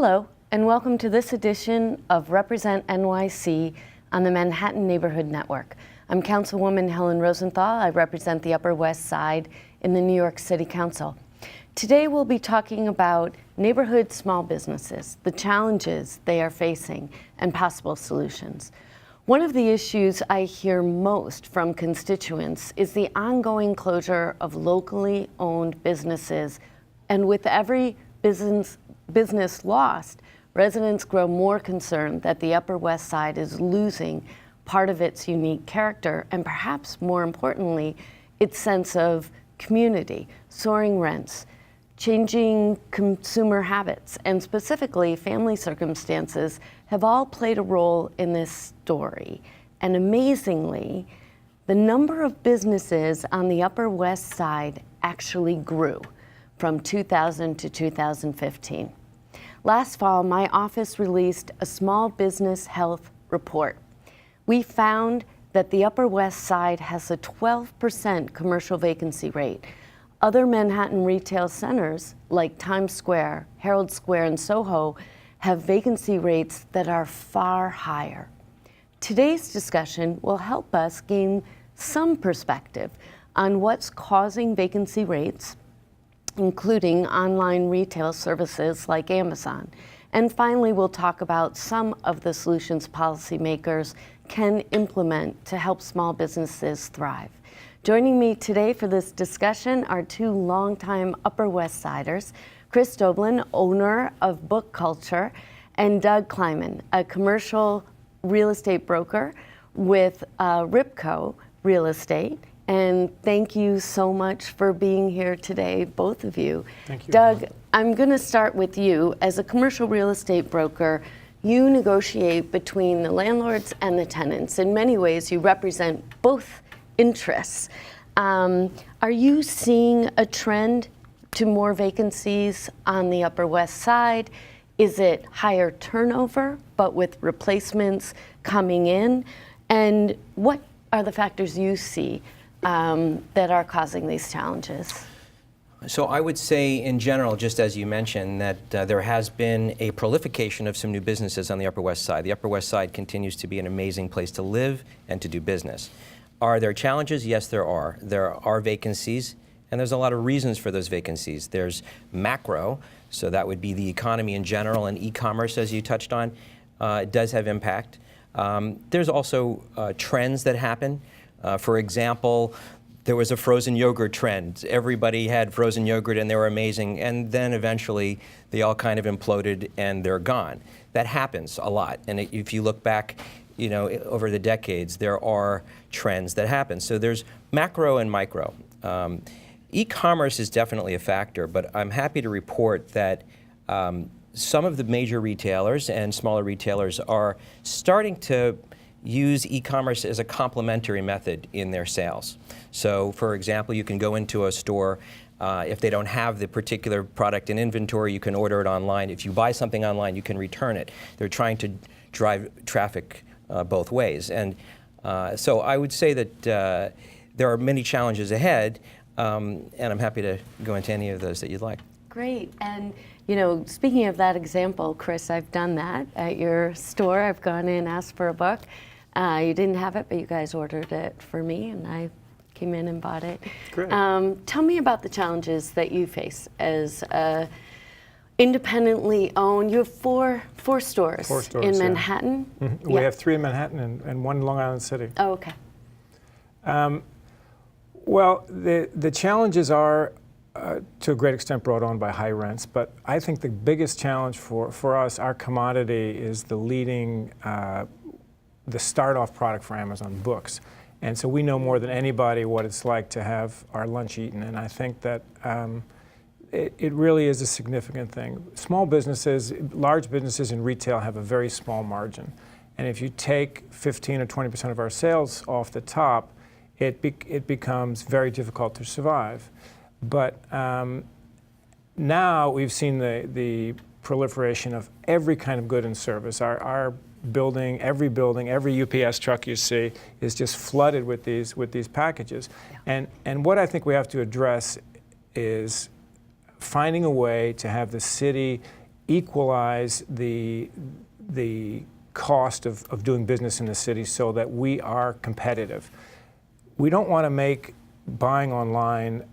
Hello, and welcome to this edition of Represent NYC on the Manhattan Neighborhood Network. I'm Councilwoman Helen Rosenthal. I represent the Upper West Side in the New York City Council. Today we'll be talking about neighborhood small businesses, the challenges they are facing, and possible solutions. One of the issues I hear most from constituents is the ongoing closure of locally owned businesses, and with every business lost, residents grow more concerned that the Upper West Side is losing part of its unique character and perhaps more importantly, its sense of community, soaring rents, changing consumer habits, and specifically family circumstances have all played a role in this story. And amazingly, the number of businesses on the Upper West Side actually grew from 2000 to 2015. Last fall, my office released a small business health report. We found that the Upper West Side has a 12% commercial vacancy rate. Other Manhattan retail centers, like Times Square, Herald Square, and Soho, have vacancy rates that are far higher. Today's discussion will help us gain some perspective on what's causing vacancy rates, including online retail services like Amazon. And finally, we'll talk about some of the solutions policymakers can implement to help small businesses thrive. Joining me today for this discussion are two longtime Upper West Siders, Chris Doblin, owner of Book Culture, and Doug Kleiman, a commercial real estate broker with Ripco Real Estate. And thank you so much for being here today, both of you. Thank you. Doug, I'm going to start with you. As a commercial real estate broker, you negotiate between the landlords and the tenants. In many ways, you represent both interests. Are you seeing a trend to more vacancies on the Upper West Side? Is it higher turnover, but with replacements coming in? And what are the factors you see that are causing these challenges? So I would say in general, just as you mentioned, that there has been a proliferation of some new businesses on the Upper West Side. The Upper West Side continues to be an amazing place to live and to do business. Are there challenges? Yes, there are. There are vacancies, and there's a lot of reasons for those vacancies. There's macro, so that would be the economy in general, and e-commerce, as you touched on, it does have impact. There's also trends that happen. For example, there was a frozen yogurt trend. Everybody had frozen yogurt and they were amazing, and then eventually they all kind of imploded and they're gone. That happens a lot, and if you look back, you know, over the decades, there are trends that happen. So there's macro and micro. E-commerce is definitely a factor, but I'm happy to report that some of the major retailers and smaller retailers are starting to use e-commerce as a complementary method in their sales. So, for example, you can go into a store, if they don't have the particular product in inventory, you can order it online. If you buy something online, you can return it. They're trying to drive traffic both ways. And so I would say that there are many challenges ahead, and I'm happy to go into any of those that you'd like. Great. And you know, speaking of that example, Chris, I've done that at your store. I've gone in, asked for a book. You didn't have it, but you guys ordered it for me, and I came in and bought it. Great. Tell me about the challenges that you face as independently owned. You have four stores in Manhattan. Yeah. Mm-hmm. We have 3 in Manhattan and 1 in Long Island City. Oh, okay. Well, the challenges are to a great extent brought on by high rents, but I think the biggest challenge for us, our commodity, is the leading, the start-off product for Amazon, books. And so we know more than anybody what it's like to have our lunch eaten, and I think that it really is a significant thing. Small businesses, large businesses in retail have a very small margin, and if you take 15 or 20% of our sales off the top, it becomes very difficult to survive. But now we've seen the proliferation of every kind of good and service. Our building, every UPS truck you see is just flooded with these packages. Yeah. And what I think we have to address is finding a way to have the city equalize the cost of doing business in the city so that we are competitive. We don't want to make buying online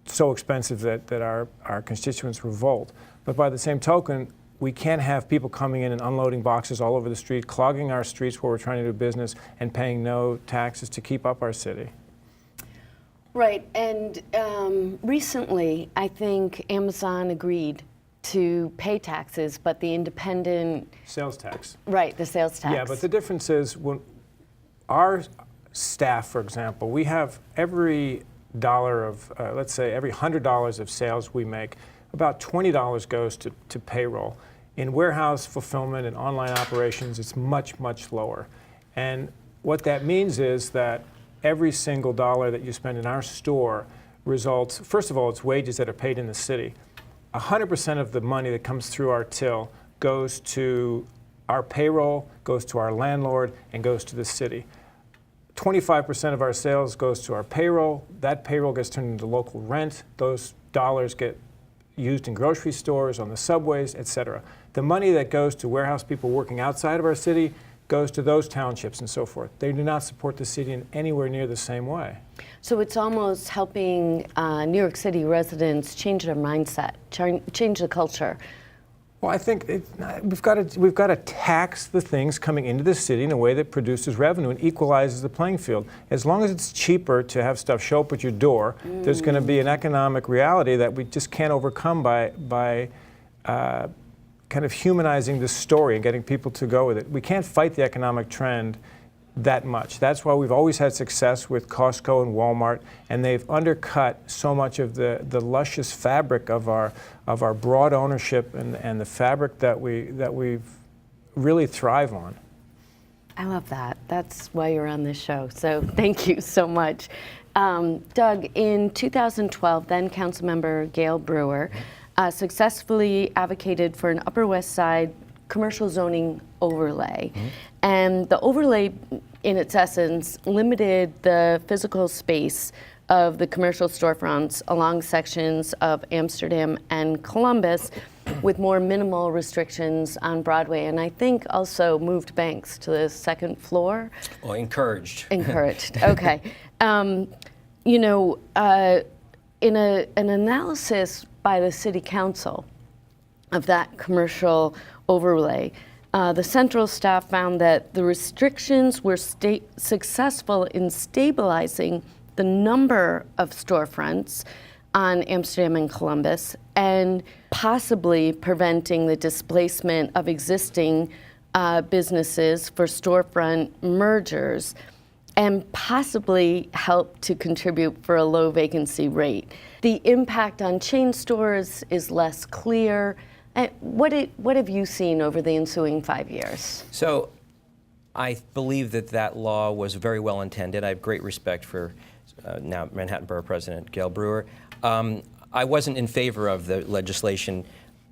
so expensive that our constituents revolt. But by the same token, we can't have people coming in and unloading boxes all over the street, clogging our streets where we're trying to do business, and paying no taxes to keep up our city. Right, and recently I think Amazon agreed to pay taxes, but the independent... Sales tax. Right, the sales tax. Yeah, but the difference is when our staff, for example, we have every dollar of, let's say every $100 of sales we make, about $20 goes to payroll. In warehouse fulfillment and online operations, it's much, much lower. And what that means is that every single dollar that you spend in our store results, first of all, it's wages that are paid in the city. 100% of the money that comes through our till goes to our payroll, goes to our landlord, and goes to the city. 25% of our sales goes to our payroll. That payroll gets turned into local rent. Those dollars get used in grocery stores, on the subways, etc. The money that goes to warehouse people working outside of our city goes to those townships and so forth. They do not support the city in anywhere near the same way. So it's almost helping New York City residents change their mindset, change the culture. Well, I think we've got to tax the things coming into the city in a way that produces revenue and equalizes the playing field. As long as it's cheaper to have stuff show up at your door, there's going to be an economic reality that we just can't overcome by kind of humanizing this story and getting people to go with it. We can't fight the economic trend that much. That's why we've always had success with Costco and Walmart, and they've undercut so much of the luscious fabric of our broad ownership and the fabric that we really thrive on. I love that. That's why you're on this show. So thank you so much. Doug, in 2012, then Councilmember Gail Brewer successfully advocated for an Upper West Side commercial zoning overlay. And the overlay, in its essence, limited the physical space of the commercial storefronts along sections of Amsterdam and Columbus with more minimal restrictions on Broadway, and I think also moved banks to the second floor. Well, encouraged. Encouraged, okay. You know, in an analysis by the City Council of that commercial overlay, the central staff found that the restrictions were successful in stabilizing the number of storefronts on Amsterdam and Columbus and possibly preventing the displacement of existing businesses for storefront mergers and possibly help to contribute for a low vacancy rate. The impact on chain stores is less clear. What have you seen over the ensuing 5 years? So I believe that law was very well intended. I have great respect for now Manhattan Borough President Gail Brewer. I wasn't in favor of the legislation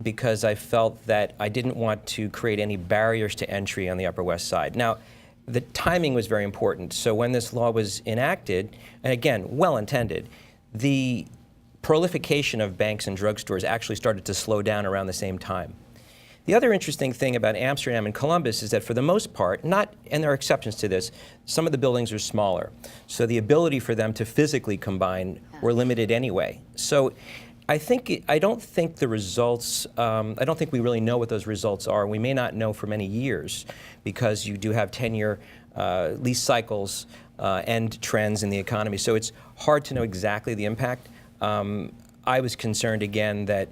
because I felt that I didn't want to create any barriers to entry on the Upper West Side. Now, the timing was very important. So when this law was enacted, and again, well intended, the proliferation of banks and drugstores actually started to slow down around the same time. The other interesting thing about Amsterdam and Columbus is that for the most part, and there are exceptions to this, some of the buildings are smaller. So the ability for them to physically combine were limited anyway. So I don't think the results, I don't think we really know what those results are. We may not know for many years because you do have 10-year lease cycles and trends in the economy. So it's hard to know exactly the impact. I was concerned again that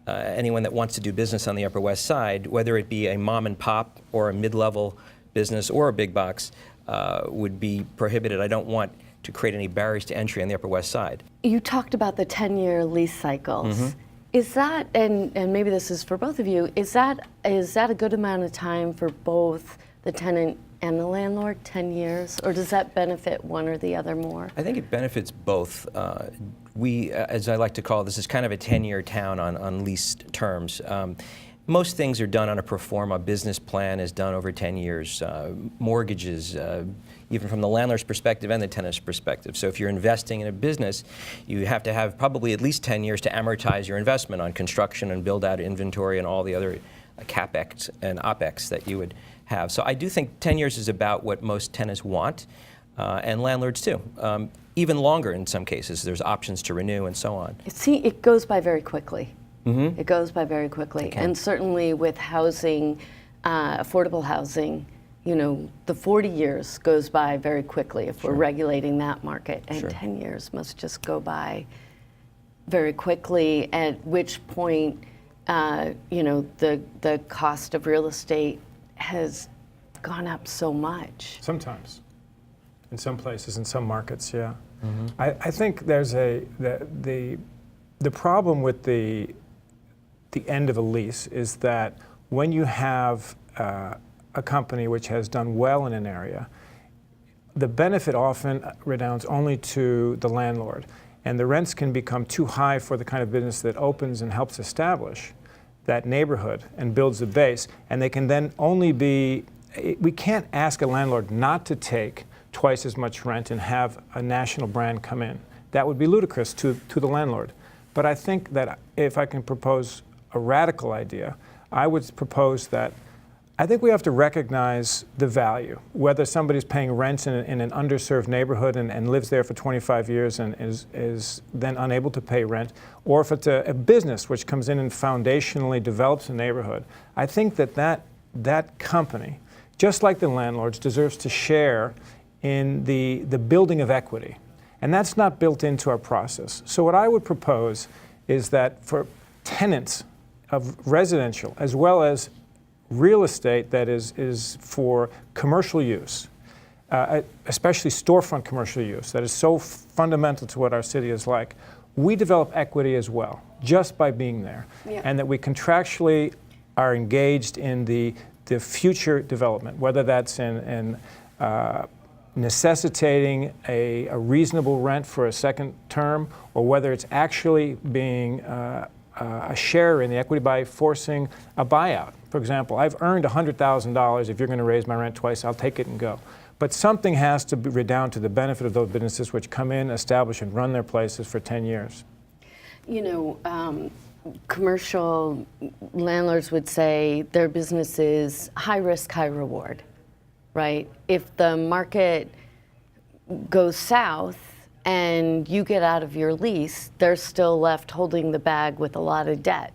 anyone that wants to do business on the Upper West Side, whether it be a mom and pop or a mid-level business or a big box, would be prohibited. I don't want to create any barriers to entry on the Upper West Side. You talked about the 10-year lease cycles. Is that, and maybe this is for both of you, is that a good amount of time for both the tenant and the landlord, 10 years? Or does that benefit one or the other more? I think it benefits both. We, as I like to call it, this is kind of a 10-year town on leased terms. Most things are done on a pro forma. Business plan is done over 10 years. Mortgages, even from the landlord's perspective and the tenant's perspective. So if you're investing in a business, you have to have probably at least 10 years to amortize your investment on construction and build out inventory and all the other CapEx and OpEx that you would have. So I do think 10 years is about what most tenants want, and landlords too. Even longer in some cases. There's options to renew and so on. See, it goes by very quickly. Mm-hmm. It goes by very quickly. Okay. And certainly with housing, affordable housing, you know, the 40 years goes by very quickly if we're regulating that market. And 10 years must just go by very quickly, at which point, you know, the cost of real estate has gone up so much. Sometimes. In some places, in some markets, yeah. Mm-hmm. I think there's the problem with the end of a lease is that when you have a company which has done well in an area, the benefit often redounds only to the landlord, and the rents can become too high for the kind of business that opens and helps establish that neighborhood and builds a base, and they can then only be, we can't ask a landlord not to take twice as much rent and have a national brand come in. That would be ludicrous to the landlord. But I think that if I can propose a radical idea, I would propose that I think we have to recognize the value, whether somebody's paying rents in an underserved neighborhood and lives there for 25 years and is then unable to pay rent, or if it's a business which comes in and foundationally develops a neighborhood. I think that company, just like the landlords, deserves to share in the building of equity. And that's not built into our process. So what I would propose is that for tenants of residential as well as real estate that is for commercial use, especially storefront commercial use, that is so fundamental to what our city is like, we develop equity as well, just by being there. Yeah. And that we contractually are engaged in the future development, whether that's in necessitating a reasonable rent for a second term, or whether it's actually being a share in the equity by forcing a buyout. For example, I've earned $100,000. If you're going to raise my rent twice, I'll take it and go. But something has to be redound to the benefit of those businesses which come in, establish, and run their places for 10 years. You know, commercial landlords would say their business is high risk, high reward, right? If the market goes south and you get out of your lease, they're still left holding the bag with a lot of debt,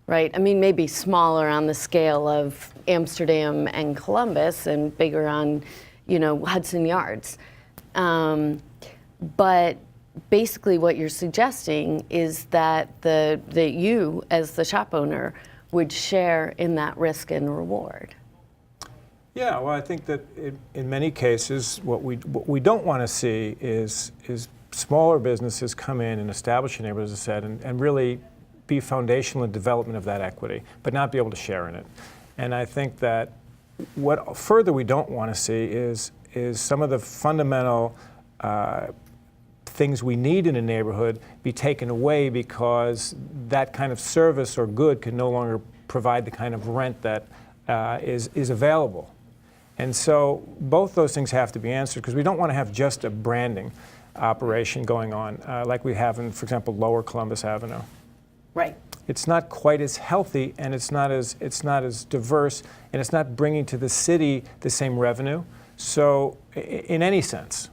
right? I mean, maybe smaller on the scale of Amsterdam and Columbus and bigger on, you know, Hudson Yards. But basically what you're suggesting is that that you, as the shop owner, would share in that risk and reward. Yeah, well, I think that in many cases, what we don't want to see is smaller businesses come in and establish a neighborhood, as I said, and really be foundational in development of that equity, but not be able to share in it. And I think that what further we don't want to see is some of the fundamental things we need in a neighborhood be taken away because that kind of service or good can no longer provide the kind of rent that is available. And so both those things have to be answered, because we don't want to have just a branding operation going on like we have in, for example, Lower Columbus Avenue. Right. It's not quite as healthy, and it's not as diverse, and it's not bringing to the city the same revenue. So in any sense,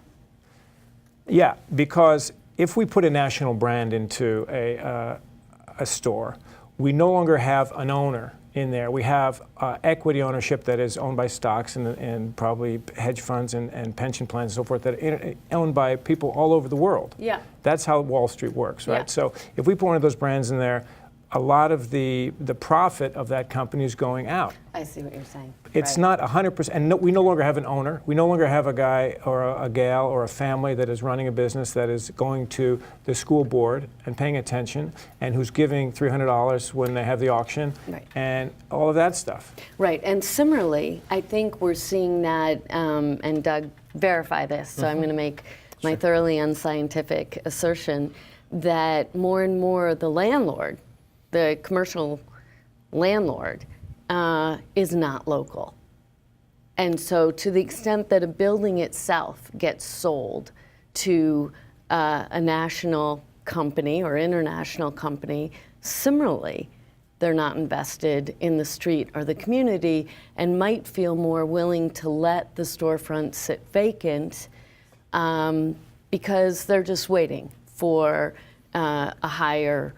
yeah, because if we put a national brand into a store, we no longer have an owner in there. We have equity ownership that is owned by stocks and probably hedge funds and pension plans and so forth that are owned by people all over the world. Yeah. That's how Wall Street works, right? Yeah. So if we put one of those brands in there, a lot of the profit of that company is going out. I see what you're saying. It's not 100%, and we no longer have an owner. We no longer have a guy or a gal or a family that is running a business that is going to the school board and paying attention and who's giving $300 when they have the auction, right, and all of that stuff. Right, and similarly, I think we're seeing that, and Doug, verify this, so I'm going to make my thoroughly unscientific assertion that more and more the landlord, the commercial landlord is not local. And so to the extent that a building itself gets sold to a national company or international company, similarly, they're not invested in the street or the community and might feel more willing to let the storefront sit vacant because they're just waiting for a higher,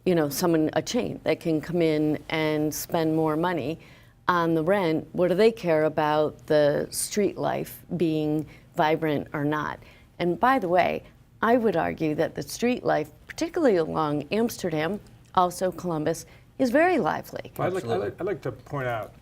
a chain that can come in and spend more money on the rent. What do they care about the street life being vibrant or not? And by the way, I would argue that the street life, particularly along Amsterdam, also Columbus, is very lively. I'd like to point out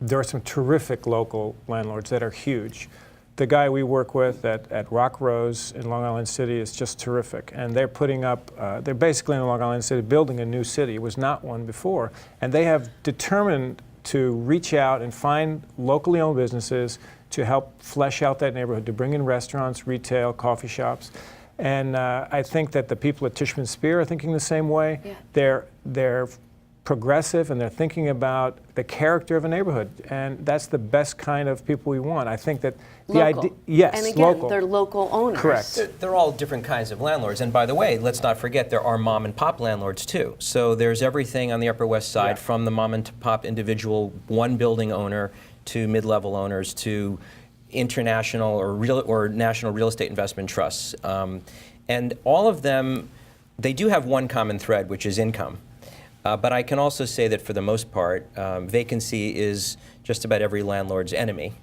there are some terrific local landlords that are huge. The guy we work with at Rock Rose in Long Island City is just terrific. And they're putting up, they're basically in Long Island City building a new city. It was not one before. And they have determined to reach out and find locally owned businesses to help flesh out that neighborhood, to bring in restaurants, retail, coffee shops. And I think that the people at Tishman Spear are thinking the same way. Yeah. They're progressive and they're thinking about the character of a neighborhood, and that's the best kind of people we want. I think that the idea, yes, and again, local. They're local owners. Correct. They're all different kinds of landlords, and by the way, let's not forget there are mom and pop landlords too. So there's everything on the Upper West Side, yeah, from the mom and pop individual one building owner to mid-level owners to international or national real estate investment trusts, and all of them, they do have one common thread, which is income. But I can also say that for the most part, vacancy is just about every landlord's enemy.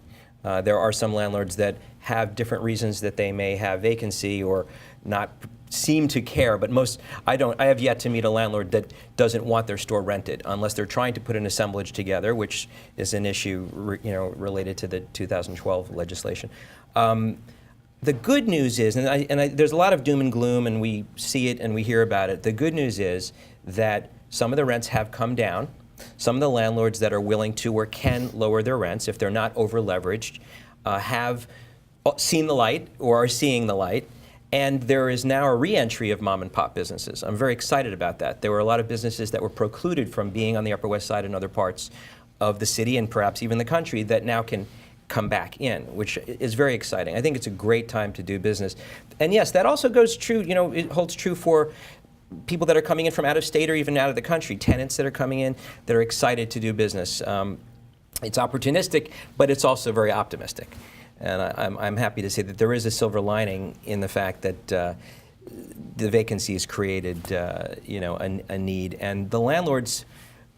There are some landlords that have different reasons that they may have vacancy or not seem to care, but I have yet to meet a landlord that doesn't want their store rented unless they're trying to put an assemblage together, which is an issue related to the 2012 legislation. The good news is, there's a lot of doom and gloom, and we see it and we hear about it. The good news is that some of the rents have come down. Some of the landlords that are willing to or can lower their rents if they're not over-leveraged have seen the light or are seeing the light. And there is now a re-entry of mom and pop businesses. I'm very excited about that. There were a lot of businesses that were precluded from being on the Upper West Side and other parts of the city and perhaps even the country that now can come back in, which is very exciting. I think it's a great time to do business. And yes, that also goes true, it holds true for people that are coming in from out of state or even out of the country, tenants that are coming in that are excited to do business. It's opportunistic, but it's also very optimistic. And I'm happy to say that there is a silver lining in the fact that the vacancies created, a need. And the landlords,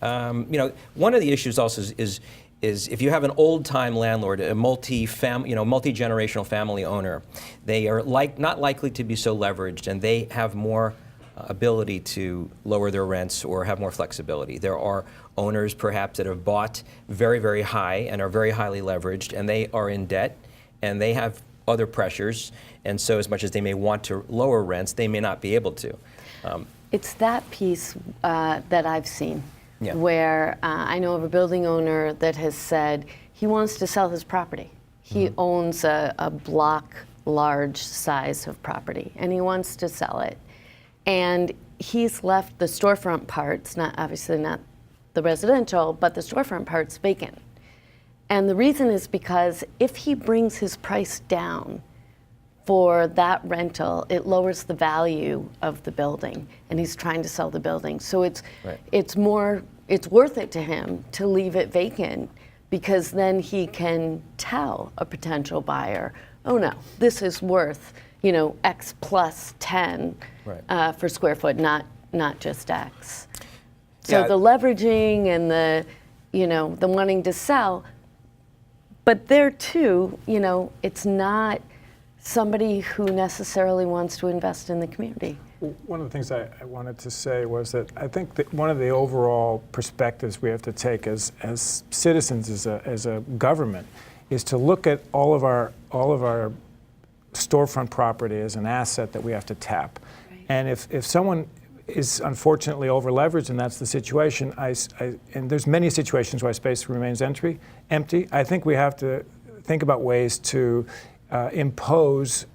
one of the issues also is if you have an old-time landlord, a multi-generational family owner, they are not likely to be so leveraged, and they have more ability to lower their rents or have more flexibility. There are owners perhaps that have bought very, very high and are very highly leveraged, and they are in debt, and they have other pressures, and so as much as they may want to lower rents, they may not be able to. It's that piece that I've seen, yeah, where I know of a building owner that has said he wants to sell his property. He mm-hmm. owns a block large size of property, and he wants to sell it. And he's left the storefront parts, obviously not the residential, but the storefront parts vacant. And the reason is because if he brings his price down for that rental, it lowers the value of the building, and he's trying to sell the building. So it's worth it to him to leave it vacant, because then he can tell a potential buyer, oh no, this is worth X plus 10 for square foot, not just X. So yeah, the leveraging and the wanting to sell, but there too, it's not somebody who necessarily wants to invest in the community. One of the things I wanted to say was that I think that one of the overall perspectives we have to take as citizens, as a government, is to look at all of our storefront property as an asset that we have to tap. Right. And if someone is unfortunately over-leveraged, and that's the situation, and there's many situations where space remains empty, I think we have to think about ways to impose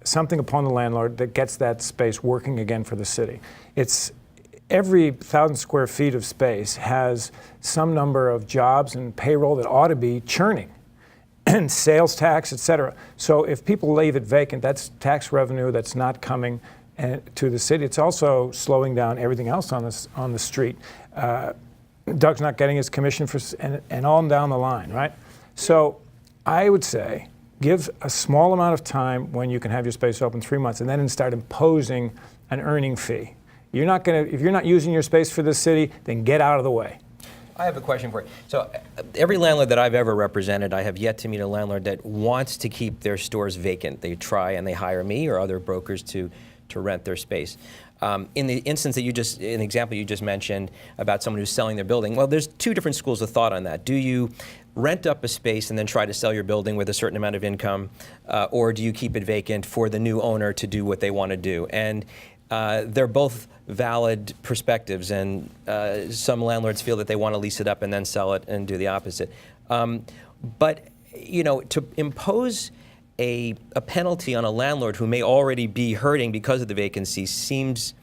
something upon the landlord that gets that space working again for the city. every 1,000 square feet of space has some number of jobs and payroll that ought to be churning, and sales tax, et cetera. So if people leave it vacant, that's tax revenue that's not coming to the city. It's also slowing down everything else on the street. Doug's not getting his commission and on down the line, right? So I would say give a small amount of time when you can have your space open, 3 months, and then start imposing an earning fee. If you're not using your space for the city, then get out of the way. I have a question for you. So every landlord that I've ever represented, I have yet to meet a landlord that wants to keep their stores vacant. They try and they hire me or other brokers to rent their space. In the instance that an example you just mentioned about someone who's selling their building, well, there's two different schools of thought on that. Do you rent up a space and then try to sell your building with a certain amount of income, or do you keep it vacant for the new owner to do what they want to do? And they're both valid perspectives, and some landlords feel that they want to lease it up and then sell it and do the opposite. But to impose a penalty on a landlord who may already be hurting because of the vacancy seems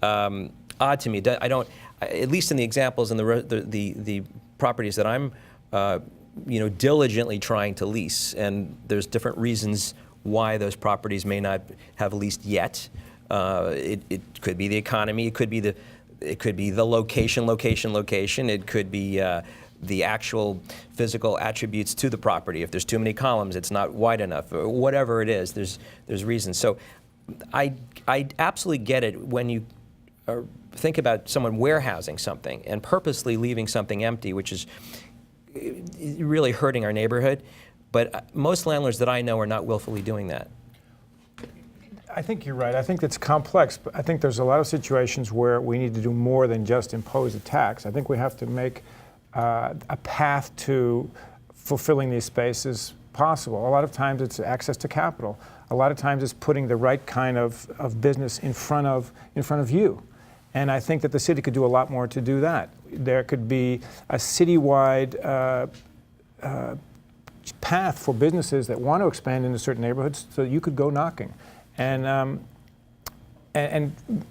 odd to me. I don't, at least in the examples and the properties that I'm diligently trying to lease, and there's different reasons why those properties may not have leased yet. It could be the economy. It could be the location. It could be the actual physical attributes to the property. If there's too many columns, it's not wide enough. Or whatever it is, there's reasons. So I absolutely get it when you think about someone warehousing something and purposely leaving something empty, which is really hurting our neighborhood. But most landlords that I know are not willfully doing that. I think you're right. I think it's complex, but I think there's a lot of situations where we need to do more than just impose a tax. I think we have to make a path to fulfilling these spaces possible. A lot of times it's access to capital. A lot of times it's putting the right kind of business in front of you. And I think that the city could do a lot more to do that. There could be a citywide path for businesses that want to expand into certain neighborhoods, so you could go knocking and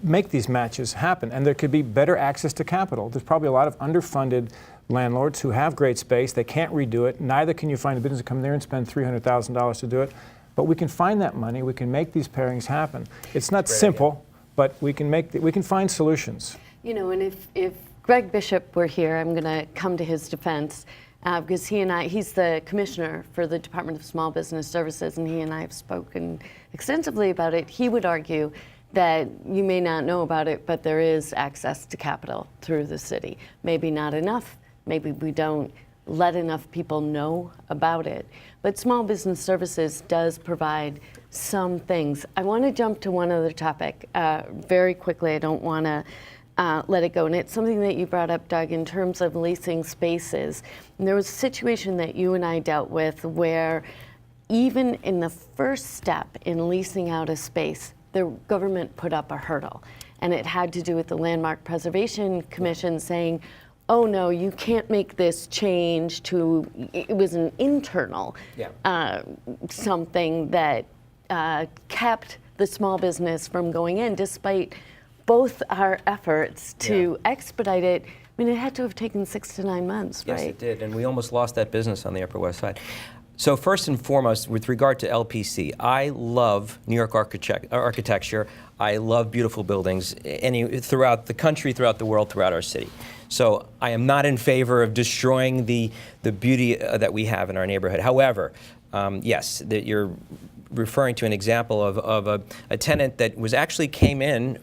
make these matches happen. And there could be better access to capital. There's probably a lot of underfunded landlords who have great space. They can't redo it. Neither can you find a business to come there and spend $300,000 to do it. But we can find that money. We can make these pairings happen. It's not simple, but we can find solutions. And if Greg Bishop were here, I'm going to come to his defense. Because he's the commissioner for the Department of Small Business Services, and he and I have spoken extensively about it. He would argue that you may not know about it, but there is access to capital through the city. Maybe not enough, maybe we don't let enough people know about it. But Small Business Services does provide some things. I want to jump to one other topic very quickly. I don't want to let it go. And it's something that you brought up, Doug, in terms of leasing spaces. And there was a situation that you and I dealt with where even in the first step in leasing out a space, the government put up a hurdle. And it had to do with the Landmark Preservation Commission saying, oh no, you can't make this change to, it was an internal something that kept the small business from going in, despite both our efforts to expedite it. I mean, it had to have taken 6 to 9 months, right? Yes, it did, and we almost lost that business on the Upper West Side. So first and foremost, with regard to LPC, I love New York architecture. I love beautiful buildings throughout the country, throughout the world, throughout our city. So I am not in favor of destroying the beauty that we have in our neighborhood. However, yes, you're referring to an example of a tenant that actually came in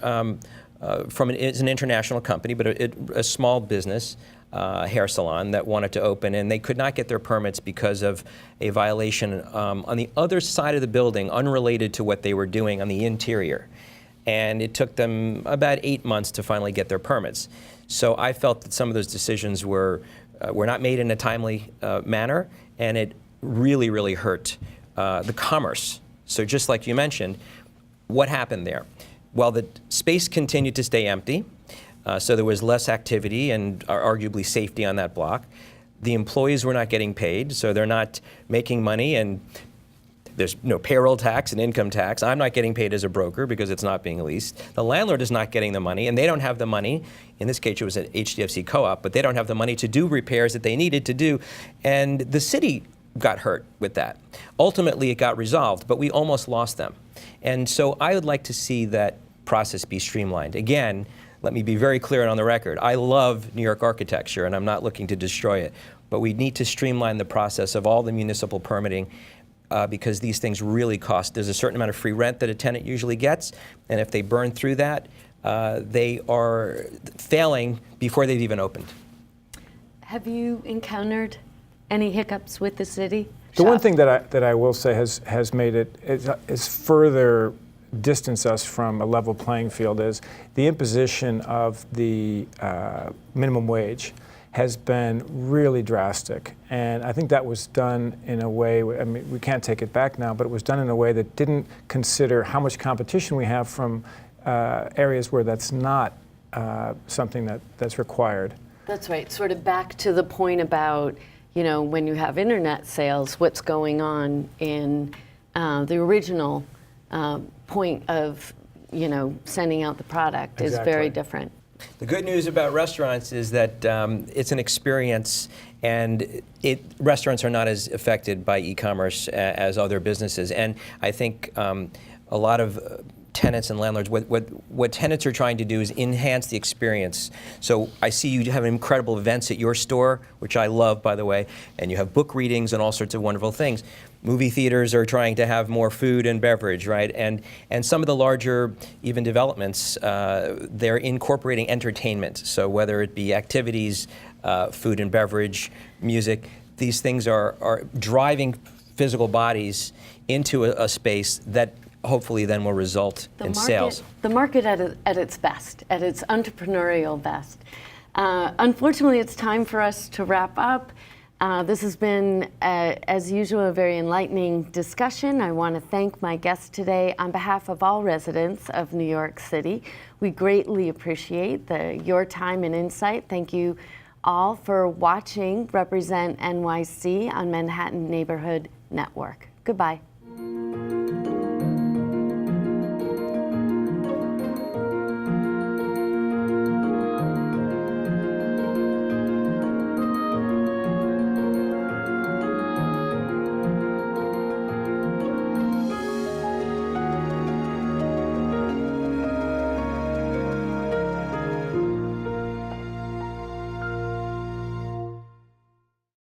it's an international company, but a small business, hair salon that wanted to open, and they could not get their permits because of a violation on the other side of the building, unrelated to what they were doing on the interior. And it took them about 8 months to finally get their permits. So I felt that some of those decisions were not made in a timely manner, and it really, really hurt the commerce. So just like you mentioned, what happened there? Well, the space continued to stay empty, so there was less activity and arguably safety on that block. The employees were not getting paid, so they're not making money, and There's no payroll tax and income tax. I'm not getting paid as a broker because it's not being leased. The landlord is not getting the money, and they don't have the money. In this case, it was an HDFC co-op, but they don't have the money to do repairs that they needed to do. And the city got hurt with that. Ultimately, it got resolved, but we almost lost them. And so I would like to see that process be streamlined. Again, let me be very clear and on the record. I love New York architecture, and I'm not looking to destroy it. But we need to streamline the process of all the municipal permitting because these things really cost. There's a certain amount of free rent that a tenant usually gets, and if they burn through that, they are failing before they've even opened. Have you encountered any hiccups with the city? The one thing that I will say has made it is further distance us from a level playing field is the imposition of the minimum wage has been really drastic. And I think that was done in a way, I mean, we can't take it back now, but it was done in a way that didn't consider how much competition we have from areas where that's not something that's required. That's right. Sort of back to the point about, you know, when you have internet sales, what's going on in the original point of, you know, sending out the product is very different. The good news about restaurants is that it's an experience, and restaurants are not as affected by e-commerce as other businesses. And I think a lot of tenants and landlords, what tenants are trying to do is enhance the experience. So I see you have incredible events at your store, which I love, by the way, and you have book readings and all sorts of wonderful things. Movie theaters are trying to have more food and beverage, right? And some of the larger even developments, they're incorporating entertainment. So whether it be activities, food and beverage, music, these things are driving physical bodies into a space that hopefully then will result in sales. The market at its best, at its entrepreneurial best. Unfortunately, it's time for us to wrap up. This has been, as usual, a very enlightening discussion. I want to thank my guests today on behalf of all residents of New York City. We greatly appreciate your time and insight. Thank you all for watching Represent NYC on Manhattan Neighborhood Network. Goodbye.